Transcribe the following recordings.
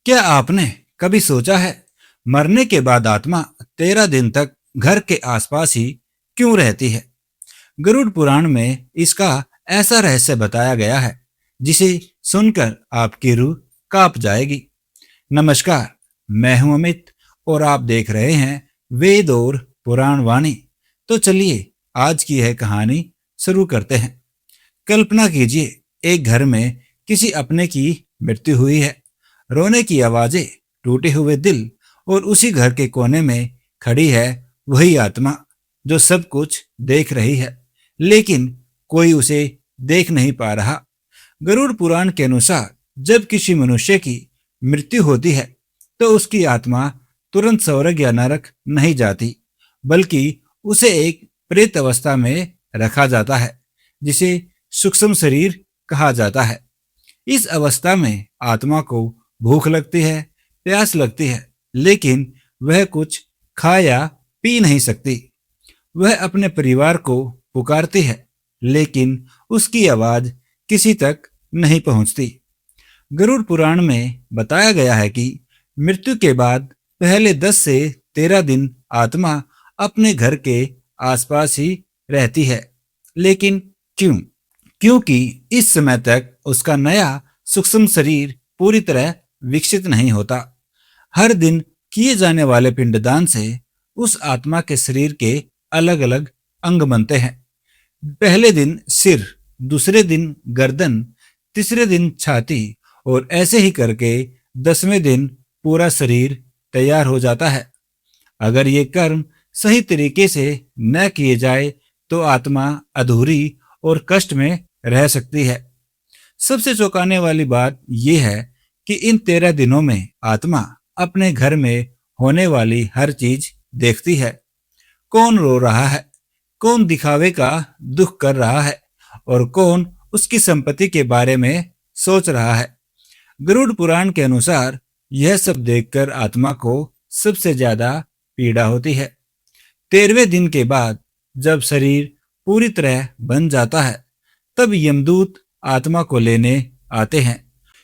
क्या आपने कभी सोचा है मरने के बाद आत्मा 13 दिन तक घर के आसपास ही क्यों रहती है? गरुड़ पुराण में इसका ऐसा रहस्य बताया गया है जिसे सुनकर आपकी रूह कांप जाएगी। नमस्कार, मैं हूं अमित और आप देख रहे हैं वेद और पुराण वाणी। तो चलिए आज की यह कहानी शुरू करते हैं। कल्पना कीजिए, एक घर में किसी अपने की मृत्यु हुई है। रोने की आवाजें, टूटे हुए दिल, और उसी घर के कोने में खड़ी है वही आत्मा जो सब कुछ देख रही है, लेकिन कोई उसे देख नहीं पा रहा। गरुड़ पुराण के अनुसार जब किसी मनुष्य की मृत्यु होती है तो उसकी आत्मा तुरंत स्वर्ग या नरक नहीं जाती, बल्कि उसे एक प्रेत अवस्था में रखा जाता है, जिसे सूक्ष्म शरीर कहा जाता है। इस अवस्था में आत्मा को भूख लगती है, प्यास लगती है, लेकिन वह कुछ खा या पी नहीं सकती। वह अपने परिवार को पुकारती है, लेकिन उसकी आवाज किसी तक नहीं पहुंचती। गरुड़ पुराण में बताया गया है कि मृत्यु के बाद पहले 10 से 13 दिन आत्मा अपने घर के आसपास ही रहती है। लेकिन क्यों? क्योंकि इस समय तक उसका नया सूक्ष्म शरीर पूरी तरह विकसित नहीं होता। हर दिन किए जाने वाले पिंडदान से उस आत्मा के शरीर के अलग अलग अंग बनते हैं। पहले दिन सिर, दूसरे दिन गर्दन, तीसरे दिन छाती, और ऐसे ही करके 10वें दिन पूरा शरीर तैयार हो जाता है। अगर ये कर्म सही तरीके से न किए जाए तो आत्मा अधूरी और कष्ट में रह सकती है। सबसे चौंकाने वाली बात यह है कि इन 13 दिनों में आत्मा अपने घर में होने वाली हर चीज देखती है। कौन रो रहा है, कौन दिखावे का दुख कर रहा है, और कौन उसकी संपत्ति के बारे में सोच रहा है। गरुड़ पुराण के अनुसार यह सब देखकर आत्मा को सबसे ज्यादा पीड़ा होती है। 13वें दिन के बाद जब शरीर पूरी तरह बन जाता है, तब यमदूत आत्मा को लेने आते हैं।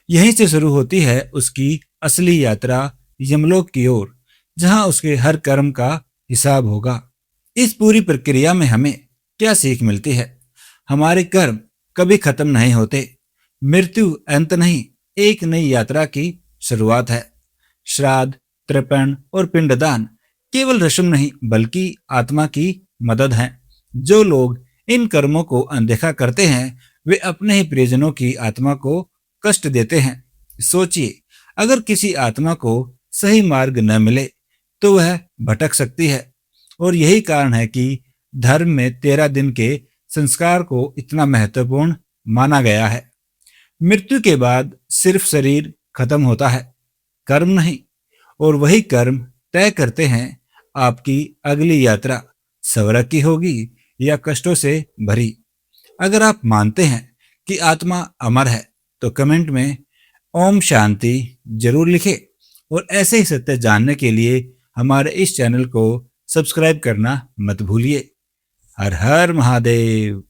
यहीं से शुरू होती है उसकी असली यात्रा यमलोक की ओर, जहां उसके हर कर्म का हिसाब होगा। इस पूरी प्रक्रिया में हमें क्या सीख मिलती है? हमारे कर्म कभी खत्म नहीं होते। मृत्यु अंत नहीं, एक नई यात्रा की शुरुआत है। श्राद्ध, तर्पण और पिंडदान केवल रस्म नहीं, बल्कि आत्मा की मदद है। जो लोग इन कर्मों को अनदेखा करते हैं, वे अपने ही प्रियजनों की आत्मा को कष्ट देते हैं। सोचिए, अगर किसी आत्मा को सही मार्ग न मिले तो वह भटक सकती है। और यही कारण है कि धर्म में 13 दिन के संस्कार को इतना महत्वपूर्ण माना गया है। मृत्यु के बाद सिर्फ शरीर खत्म होता है, कर्म नहीं। और वही कर्म तय करते हैं आपकी अगली यात्रा स्वर्ग की होगी या कष्टों से भरी। अगर आप मानते हैं कि आत्मा अमर है तो कमेंट में ओम शांति जरूर लिखें। और ऐसे ही सत्य जानने के लिए हमारे इस चैनल को सब्सक्राइब करना मत भूलिए। हर हर महादेव।